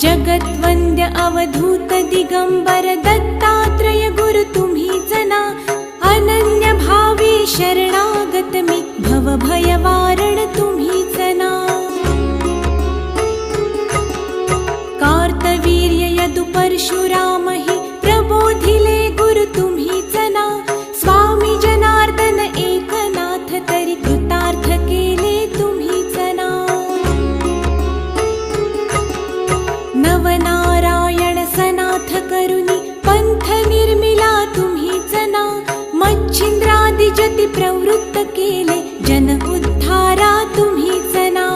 जगद्वन्द्य अवधूत दिगंबर दत्तात्रय गुरु तुम्हीच ना। अनन्य भावे शरणागत मी भव भयवारण तुम्हीच ना। कार्तवीर्य यदु परशुराम हि प्रबोधिले गुरु तुम्हीच ना। स्वामी जनार्दन एकनाथ तरी कृतार्थ केले तुम्हीच ना। नवनारायण सनाथ करुणी पंथ निर्मिला तुम्हीच ना। मच्छिंद्रादि जति प्रवृत्त केले जन उद्धारा तुम्हीच ना।